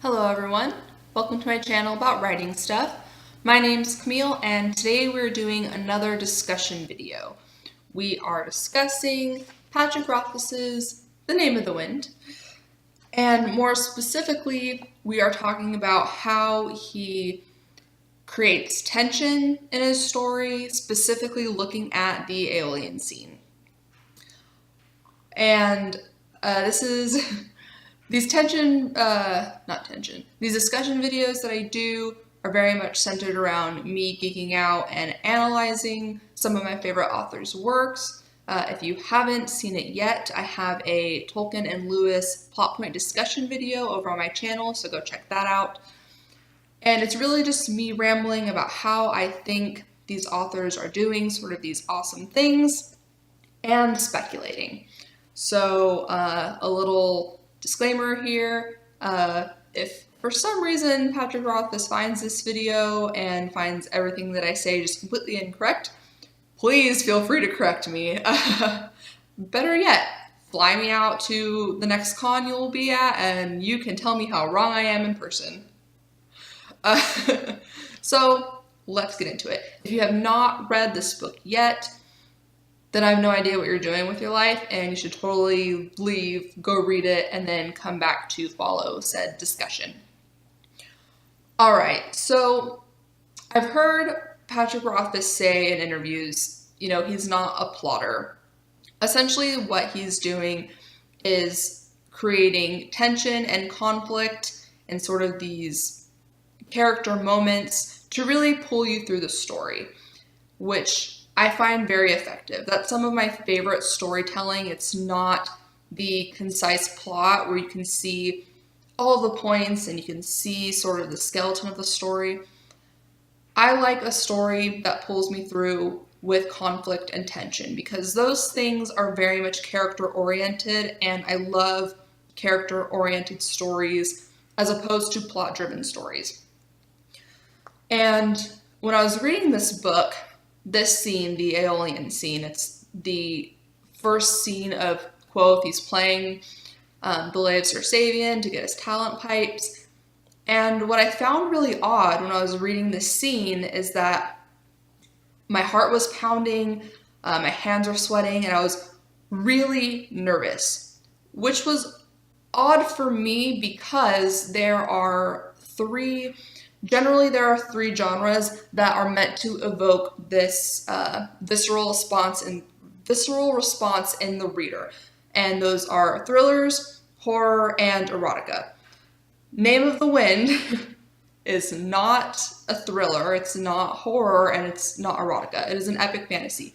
Hello everyone, welcome to my channel about writing stuff. My name's Camille and today we're doing another discussion video. We are discussing Patrick Rothfuss's The Name of the Wind, and more specifically we are talking about how he creates tension in his story, specifically looking at the Eolian scene. And these discussion videos that I do are very much centered around me geeking out and analyzing some of my favorite authors' works. If you haven't seen it yet, I have a Tolkien and Lewis plot point discussion video over on my channel, so go check that out. And it's really just me rambling about how I think these authors are doing sort of these awesome things and speculating. So a little disclaimer here, if for some reason Patrick Rothfuss finds this video and finds everything that I say just completely incorrect, please feel free to correct me. Better yet, fly me out to the next con you'll be at and you can tell me how wrong I am in person. So let's get into it. If you have not read this book yet, then I have no idea what you're doing with your life, and you should totally leave, go read it, and then come back to follow said discussion. All right, so I've heard Patrick Rothfuss say in interviews, he's not a plotter. Essentially, what he's doing is creating tension and conflict and sort of these character moments to really pull you through the story, which I find very effective. That's some of my favorite storytelling. It's not the concise plot where you can see all the points and you can see sort of the skeleton of the story. I like a story that pulls me through with conflict and tension because those things are very much character oriented, and I love character oriented stories as opposed to plot driven stories. And when I was reading this book, this scene, the Eolian scene, it's the first scene of Kvothe. He's playing the Lay of Sir Savian to get his talent pipes. And what I found really odd when I was reading this scene is that my heart was pounding, my hands were sweating, and I was really nervous, which was odd for me because there are three genres that are meant to evoke this visceral response in the reader, and those are thrillers, horror, and erotica. Name of the Wind is not a thriller, it's not horror, and it's not erotica. It is an epic fantasy,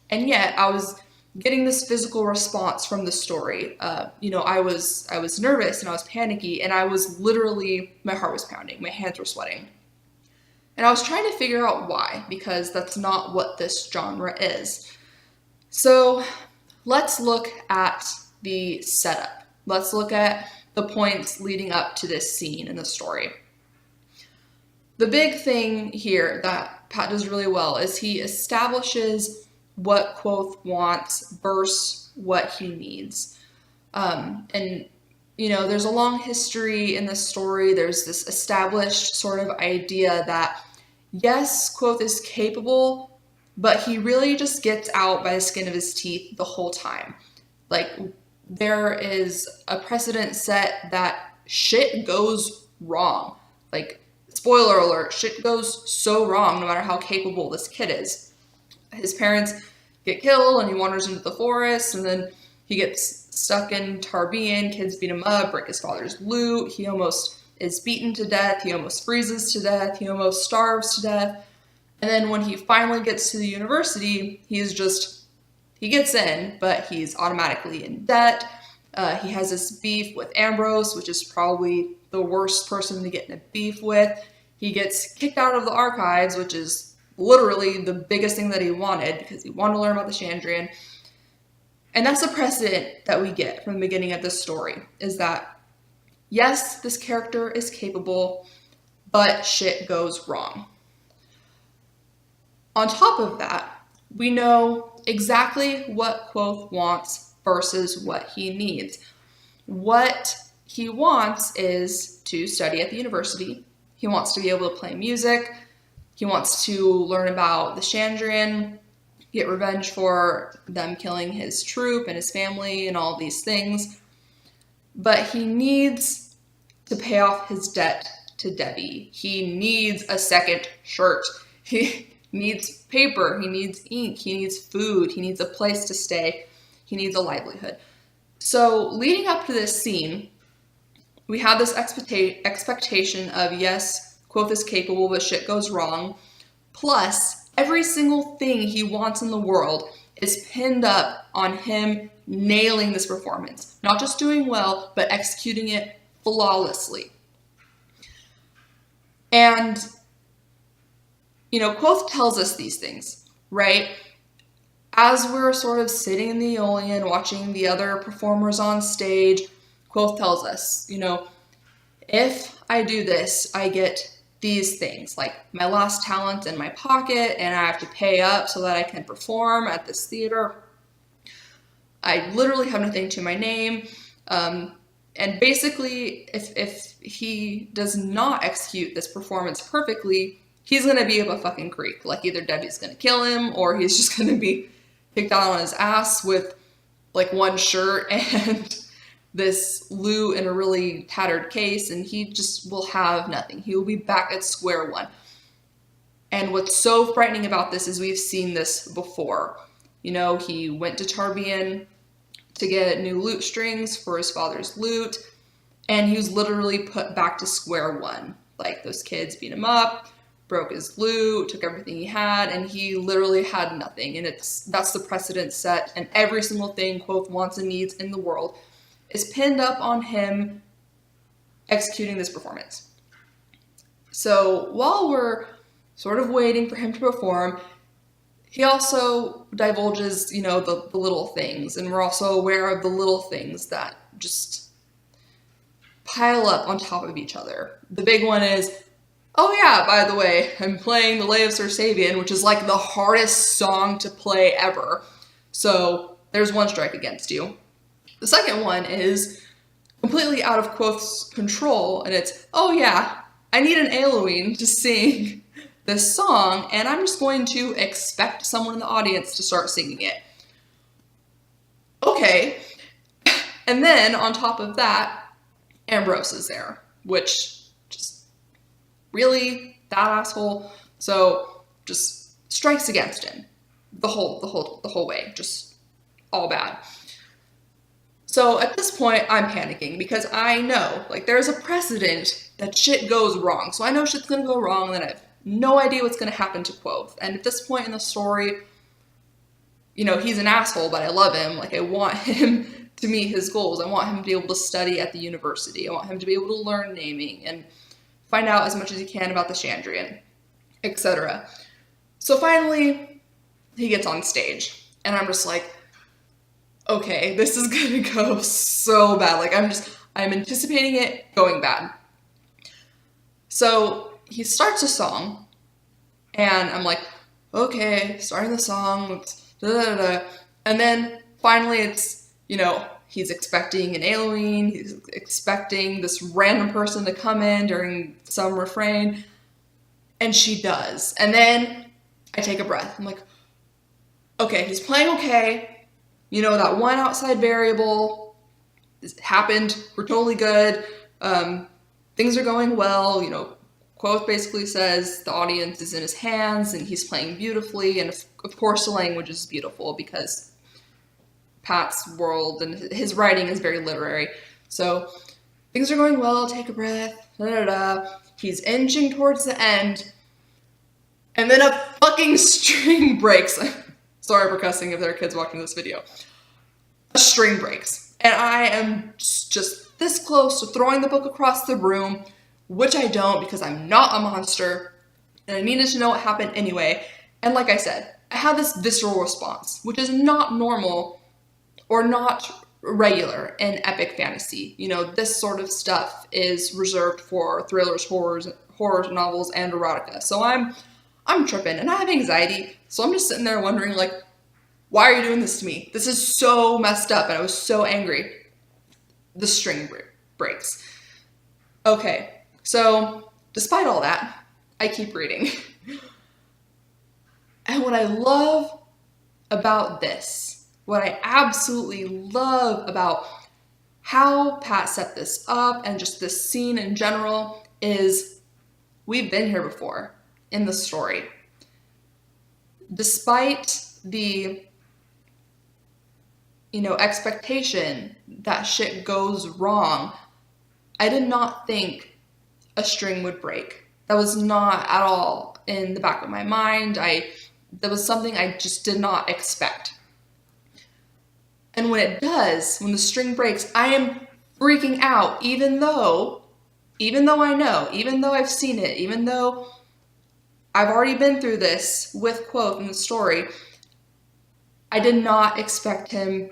and yet I was getting this physical response from the story. I was nervous and I was panicky, and I was literally, my heart was pounding, my hands were sweating. And I was trying to figure out why, because that's not what this genre is. So let's look at the setup. Let's look at the points leading up to this scene in the story. The big thing here that Pat does really well is he establishes what Kvothe wants versus what he needs. There's a long history in this story. There's this established sort of idea that, yes, Kvothe is capable, but he really just gets out by the skin of his teeth the whole time. Like, there is a precedent set that shit goes wrong. Like, spoiler alert, shit goes so wrong no matter how capable this kid is. His parents get killed and he wanders into the forest, and then he gets stuck in Tarbean. Kids beat him up, break his father's loot. He almost is beaten to death. He almost freezes to death. He almost starves to death. And then when he finally gets to the university, he gets in, but he's automatically in debt. He has this beef with Ambrose, which is probably the worst person to get in a beef with. He gets kicked out of the archives, which is literally the biggest thing that he wanted, because he wanted to learn about the Chandrian. And that's the precedent that we get from the beginning of this story, is that, yes, this character is capable, but shit goes wrong. On top of that, we know exactly what Kvothe wants versus what he needs. What he wants is to study at the university. He wants to be able to play music. He wants to learn about the Chandrian, get revenge for them killing his troop and his family and all these things. But he needs to pay off his debt to Debbie. He needs a second shirt. He needs paper. He needs ink. He needs food. He needs a place to stay. He needs a livelihood. So leading up to this scene, we have this expectation of, yes, Kvothe is capable, but shit goes wrong. Plus, every single thing he wants in the world is pinned up on him nailing this performance. Not just doing well, but executing it flawlessly. And, Kvothe tells us these things, right? As we're sort of sitting in the Eolian, watching the other performers on stage, Kvothe tells us, if I do this, I get these things, like my last talent in my pocket, and I have to pay up so that I can perform at this theater. I literally have nothing to my name. And basically, if he does not execute this performance perfectly, he's going to be up a fucking creek. Like, either Debbie's going to kill him, or he's just going to be kicked out on his ass with, like, one shirt and this lute in a really tattered case, and he just will have nothing. He will be back at square one. And what's so frightening about this is we've seen this before. He went to Tarbean to get new lute strings for his father's lute, and he was literally put back to square one. Like, those kids beat him up, broke his lute, took everything he had, and he literally had nothing. And that's the precedent set, and every single thing Kvothe wants and needs in the world is pinned up on him executing this performance. So while we're sort of waiting for him to perform, he also divulges, the little things, and we're also aware of the little things that just pile up on top of each other. The big one is, oh yeah, by the way, I'm playing the Lay of Sir Sabian, which is like the hardest song to play ever. So there's one strike against you. The second one is completely out of Kvothe's control, and it's, oh yeah, I need an Eolian to sing this song, and I'm just going to expect someone in the audience to start singing it. Okay. And then, on top of that, Ambrose is there, which just, really, that asshole? So, just strikes against him the whole way, just all bad. So at this point, I'm panicking because I know, there's a precedent that shit goes wrong. So I know shit's gonna go wrong, and then I have no idea what's gonna happen to Kvothe. And at this point in the story, he's an asshole, but I love him. I want him to meet his goals. I want him to be able to study at the university. I want him to be able to learn naming and find out as much as he can about the Chandrian, etc. So finally, he gets on stage, and I'm just like, okay, this is gonna go so bad. I'm anticipating it going bad. So he starts a song, and I'm like, okay, starting the song, and then finally it's, he's expecting an Eolian, he's expecting this random person to come in during some refrain, and she does. And then I take a breath. I'm like, okay, he's playing okay. That one outside variable happened. We're totally good. Things are going well. Kvothe basically says the audience is in his hands and he's playing beautifully. And of course the language is beautiful because Pat's world and his writing is very literary. So things are going well. Take a breath. He's inching towards the end. And then a fucking string breaks. Sorry for cussing if there are kids watching this video. A string breaks. And I am just this close to throwing the book across the room, which I don't because I'm not a monster. And I needed to know what happened anyway. And like I said, I had this visceral response, which is not normal or not regular in epic fantasy. This sort of stuff is reserved for thrillers, horror novels, and erotica. So I'm tripping and I have anxiety. So I'm just sitting there wondering, why are you doing this to me? This is so messed up, and I was so angry. The string breaks. Okay, so despite all that, I keep reading. And what I love about this, what I absolutely love about how Pat set this up and just this scene in general is we've been here before in the story. Despite the, expectation that shit goes wrong, I did not think a string would break. That was not at all in the back of my mind. That was something I just did not expect. And when it does, when the string breaks, I am freaking out, even though I know, even though I've seen it, even though I've already been through this with Kvothe in the story, I did not expect him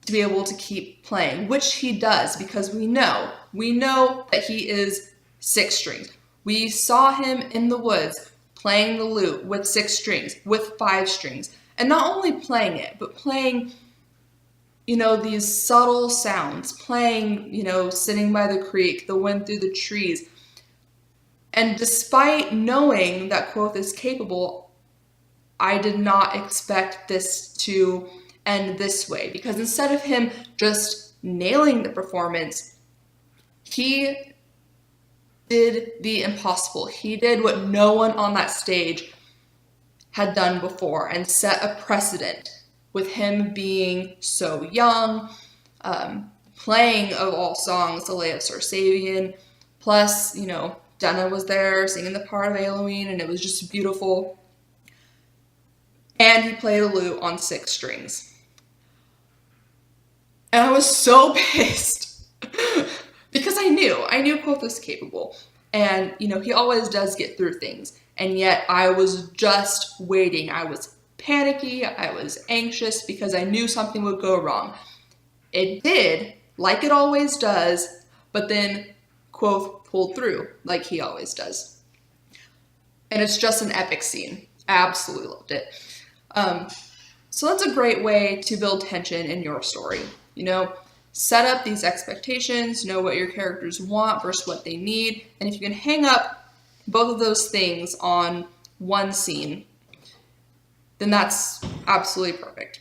to be able to keep playing, which he does, because we know that he is 6 strings. We saw him in the woods playing the lute with 6 strings, with 5 strings, and not only playing it, but playing, these subtle sounds, playing, sitting by the creek, the wind through the trees. And despite knowing that Kvothe is capable, I did not expect this to end this way, because instead of him just nailing the performance, he did the impossible. He did what no one on that stage had done before and set a precedent with him being so young, playing of all songs the Lay of Sir Sabian, plus, Denna was there singing the part of Eolian, and it was just beautiful. And he played a lute on 6 strings. And I was so pissed because I knew Kvothe was capable. And, he always does get through things. And yet I was just waiting. I was panicky. I was anxious because I knew something would go wrong. It did, like it always does, but then Kvothe pulled through like he always does. And it's just an epic scene. I absolutely loved it. So that's a great way to build tension in your story. Set up these expectations, know what your characters want versus what they need. And if you can hang up both of those things on one scene, then that's absolutely perfect.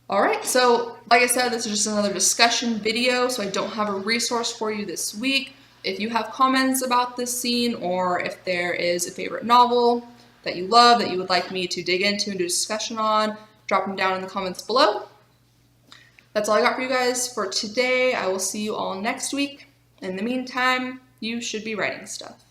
All right, so like I said, this is just another discussion video, so I don't have a resource for you this week. If you have comments about this scene, or if there is a favorite novel that you love, that you would like me to dig into and do a discussion on, drop them down in the comments below. That's all I got for you guys for today. I will see you all next week. In the meantime, you should be writing stuff.